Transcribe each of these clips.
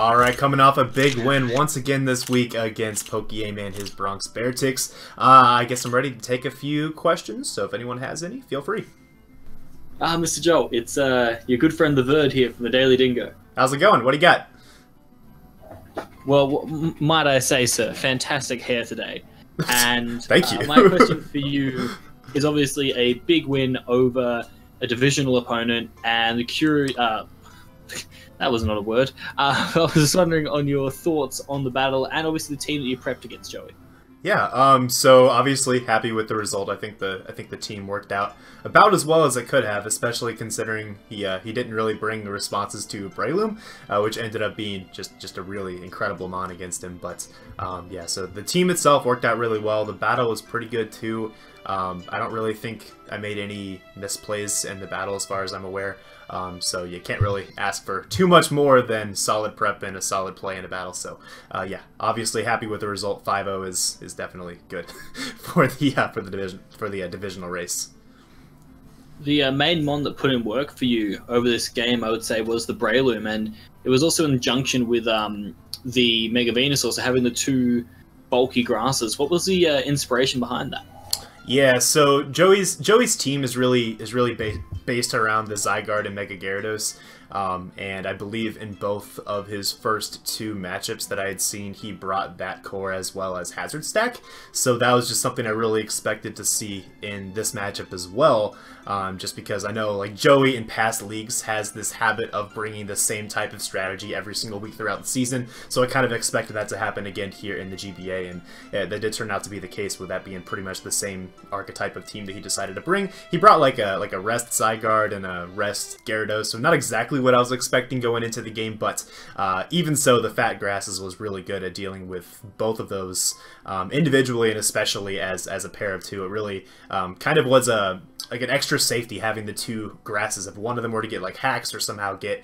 Alright, coming off a big win once again this week against Pokeaim and his Bronx Beartics. I guess I'm ready to take a few questions, so if anyone has any, feel free. Mr. Jolt, it's your good friend the Verd here from the Daily Dingo. How's it going? What do you got? Well, might I say, sir, fantastic hair today. And Thank you. My question for you is obviously a big win over a divisional opponent, and the that was not a word. I was just wondering on your thoughts on the battle and obviously the team that you prepped against, Joey. Yeah, so obviously happy with the result. I think the team worked out about as well as it could have, especially considering he didn't really bring the responses to Breloom, which ended up being just a really incredible mon against him. But yeah, so the team itself worked out really well. The battle was pretty good too. I don't really think I made any misplays in the battle as far as I'm aware. So you can't really ask for too much more than solid prep and a solid play in a battle. So yeah, obviously happy with the result. 5-0 is definitely good for the divisional race. The main mon that put in work for you over this game, I would say, was the Breloom, and it was also in conjunction with the Mega Venusaur, so having the two bulky grasses. What was the inspiration behind that? Yeah, so Joey's team is really based around the Zygarde and Mega Gyarados, and I believe in both of his first two matchups that I had seen, he brought that core as well as Hazard Stack. So that was just something I really expected to see in this matchup as well. Just because I know like Joey in past leagues has this habit of bringing the same type of strategy every single week throughout the season, so I kind of expected that to happen again here in the GBA, and that did turn out to be the case, with that being pretty much the same archetype of team that he decided to bring. He brought like a Rest Zygarde and a Rest Gyarados, so not exactly what I was expecting going into the game, but even so, the Fat Grasses was really good at dealing with both of those individually and especially as a pair of two. It really kind of was like an extra safety having the two grasses. If one of them were to get like hacks or somehow get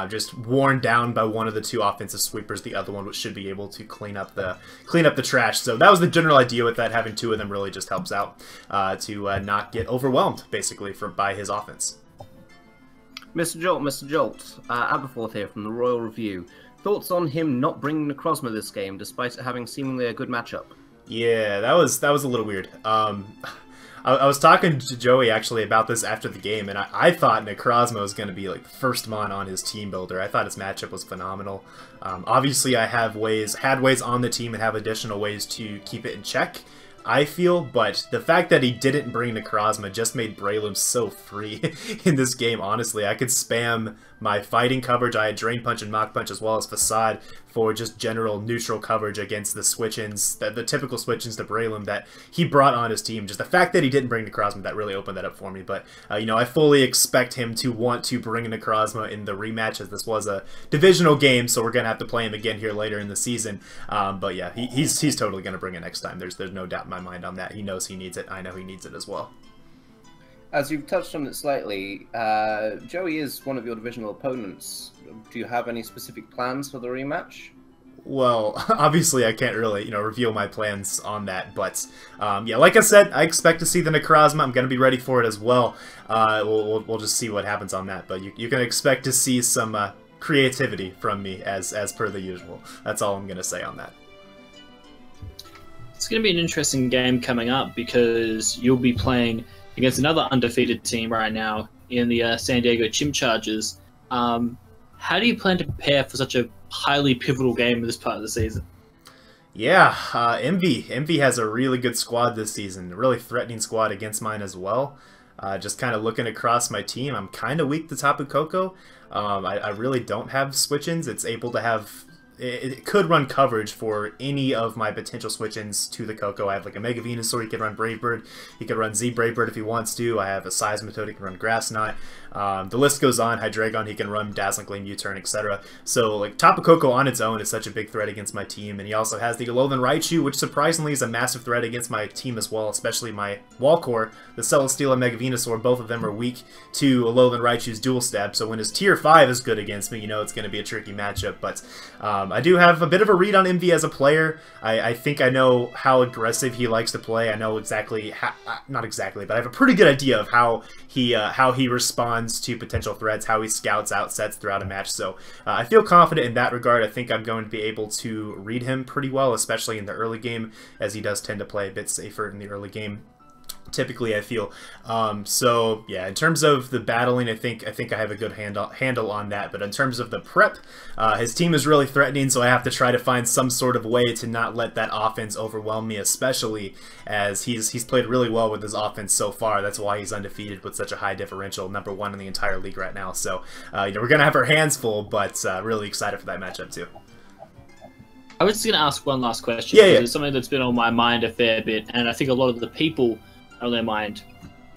just worn down by one of the two offensive sweepers, the other one should be able to clean up the trash. So that was the general idea with that. Having two of them really just helps out to not get overwhelmed basically by his offense. Mr. Jolt, Aberforth here from the Royal Review. Thoughts on him not bringing Necrozma this game, despite it having seemingly a good matchup? Yeah, that was a little weird. I was talking to Joey actually about this after the game, and I thought Necrozma was going to be like the first mon on his team builder. I thought his matchup was phenomenal. Obviously, I had ways on the team and have additional ways to keep it in check, I feel, but the fact that he didn't bring Necrozma just made Breloom so free in this game, honestly. I could spam my fighting coverage. I had Drain Punch and Mach Punch as well as Facade for just general neutral coverage against the switch-ins, the typical switch-ins to Breloom that he brought on his team. Just the fact that he didn't bring Necrozma, that really opened that up for me. But, you know, I fully expect him to want to bring Necrozma in the rematch, as this was a divisional game, so we're going to have to play him again here later in the season. But yeah, he's totally going to bring it next time. There's no doubt in my mind on that. He knows he needs it. I know he needs it as well. As you've touched on it slightly, Joey is one of your divisional opponents. Do you have any specific plans for the rematch? Well, obviously I can't really, reveal my plans on that, but yeah, like I said, I expect to see the Necrozma. I'm going to be ready for it as well. We'll just see what happens on that, but you can expect to see some creativity from me as per the usual. That's all I'm going to say on that. It's going to be an interesting game coming up because you'll be playing against another undefeated team right now in the San Diego Chimchargers. How do you plan to prepare for such a highly pivotal game in this part of the season? Yeah, Envy has a really good squad this season, a really threatening squad against mine as well. Just kind of looking across my team, I'm kind of weak to Tapu Koko. I really don't have switch-ins. It's able to have... It could run coverage for any of my potential switch-ins to the Koko. I have like a Mega Venusaur, he could run Brave Bird, he could run Z Brave Bird if he wants to. I have a Seismitoad, he can run Grass Knot. The list goes on. Hydreigon, he can run Dazzling Gleam, U-Turn, etc. So like Tapu Koko on its own is such a big threat against my team, and he also has the Alolan Raichu, which surprisingly is a massive threat against my team as well, especially my Wall Core. The Celesteela and Mega Venusaur, both of them are weak to Alolan Raichu's Dual Stab, so when his Tier 5 is good against me, it's going to be a tricky matchup, but I do have a bit of a read on MV as a player. I think I know how aggressive he likes to play. I know exactly, not exactly, but I have a pretty good idea of how he responds to potential threats, how he scouts out sets throughout a match. So I feel confident in that regard. I think I'm going to be able to read him pretty well, especially in the early game, as he does tend to play a bit safer in the early game. Typically, I feel. So yeah, in terms of the battling, I think I have a good handle on that. But in terms of the prep, his team is really threatening, so I have to try to find some sort of way to not let that offense overwhelm me, especially as he's played really well with his offense so far. That's why he's undefeated with such a high differential, #1 in the entire league right now. So you know, we're gonna have our hands full, but really excited for that matchup too. I was just gonna ask one last question. Yeah. It's something that's been on my mind a fair bit, and I think a lot of the people on their mind.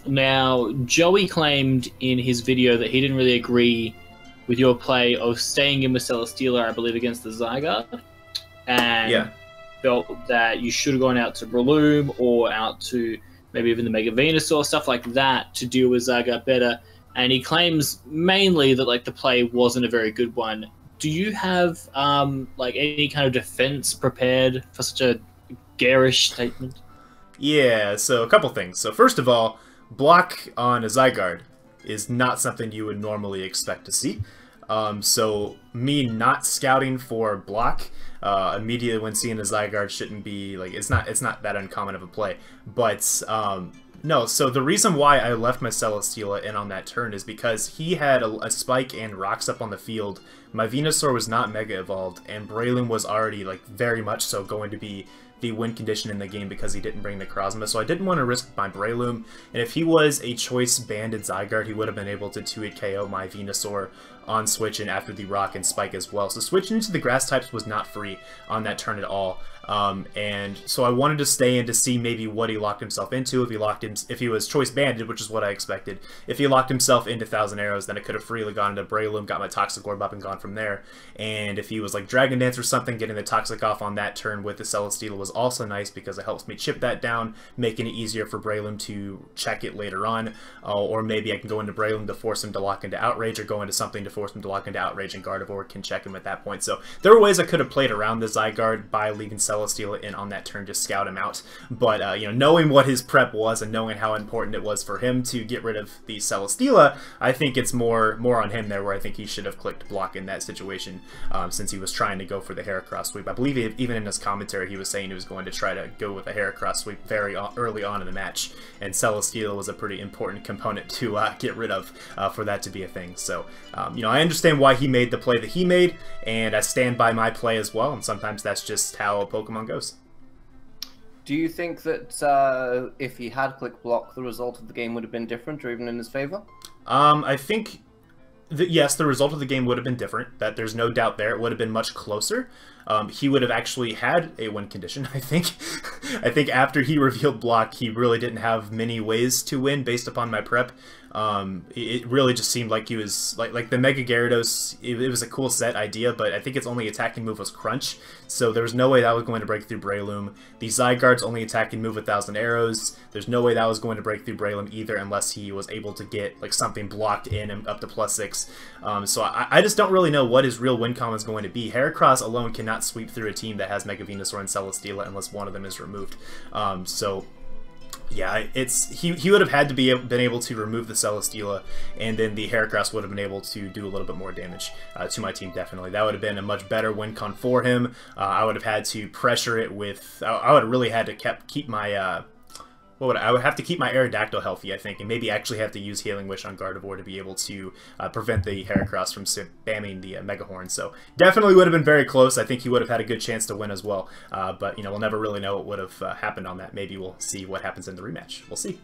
Now, Joey claimed in his video that he didn't really agree with your play of staying in with Celesteela, I believe, against the Zygarde, and felt that you should have gone out to Breloom or out to maybe even the Mega Venusaur, stuff like that, to deal with Zygarde better. And he claims mainly that like the play wasn't a very good one. Do you have like any kind of defense prepared for such a garish statement? Yeah, so a couple things. So first of all, block on a Zygarde is not something you would normally expect to see. So me not scouting for block immediately when seeing a Zygarde shouldn't be like, it's not that uncommon of a play. But no, so the reason why I left my Celesteela in on that turn is because he had a Spike and Rocks up on the field. My Venusaur was not Mega Evolved, and Breloom was already like very much so going to be the win condition in the game because he didn't bring Necrozma, so I didn't want to risk my Breloom, and if he was a choice banded Zygarde, he would have been able to 2-hit KO my Venusaur on switch and after the Rock and Spike as well. So switching into the grass types was not free on that turn at all. And so I wanted to stay in to see maybe what he locked himself into. If he was choice banded, which is what I expected. If he locked himself into Thousand Arrows, then I could have freely gone into Breloom, got my Toxic Orb up and gone from there. And if he was like Dragon Dance or something, getting the Toxic off on that turn with the Celesteela was also nice because it helps me chip that down, making it easier for Breloom to check it later on. Or maybe I can go into Breloom to force him to lock into Outrage, or go into something to force him to lock into Outrage, and Gardevoir can check him at that point. So there were ways I could have played around the Zygarde by leaving Celesteela in on that turn to scout him out. But you know, knowing what his prep was and knowing how important it was for him to get rid of the Celesteela, I think it's more on him there, where I think he should have clicked block in that situation, since he was trying to go for the Heracross sweep. I believe even in his commentary he was saying he was going to try to go with the Heracross sweep very early on in the match, and Celesteela was a pretty important component to get rid of for that to be a thing. So you know, I understand why he made the play that he made, and I stand by my play as well, and sometimes that's just how Pokemon goes. Do you think that if he had clicked block, the result of the game would have been different, or even in his favor? I think yes, the result of the game would have been different. That there's no doubt there. It would have been much closer. He would have actually had a win condition, I think. I think after he revealed block, he really didn't have many ways to win based upon my prep. It really just seemed like he was like the Mega Gyarados. It was a cool set idea, but I think its only attacking move was Crunch, so there was no way that was going to break through Breloom. The Zygarde's only attacking move 1,000 Arrows. There's no way that was going to break through Breloom either, unless he was able to get like something blocked in and up to +6. So I just don't really know what his real win con is going to be. Heracross alone cannot sweep through a team that has Mega Venusaur and Celesteela unless one of them is removed. So yeah, he would have had to been able to remove the Celesteela, and then the Heracross would have been able to do a little bit more damage to my team. Definitely, that would have been a much better win con for him. I would have had to pressure it with. I would have really had to keep my. I would have to keep my Aerodactyl healthy, I think, and maybe actually have to use Healing Wish on Gardevoir to be able to prevent the Heracross from spamming the Mega Horn. So definitely would have been very close. I think he would have had a good chance to win as well. But you know, we'll never really know what would have happened on that. Maybe we'll see what happens in the rematch. We'll see.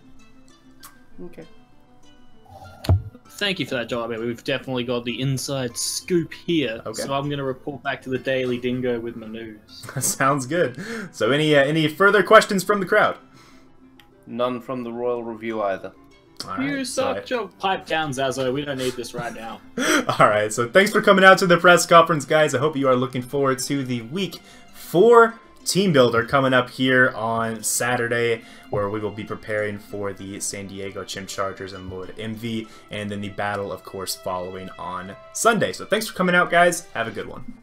Okay. Thank you for that, Joel. I mean, we've definitely got the inside scoop here. Okay. So I'm going to report back to the Daily Dingo with my news. Sounds good. So any further questions from the crowd? None from the Royal Review either. All right, you suck, Joe. Pipe down, Zazo. We don't need this right now. Alright, so thanks for coming out to the press conference, guys. I hope you are looking forward to the Week 4 Team Builder coming up here on Saturday, where we will be preparing for the San Diego Chimchargers and Lord MV, and then the battle, of course, following on Sunday. So thanks for coming out, guys. Have a good one.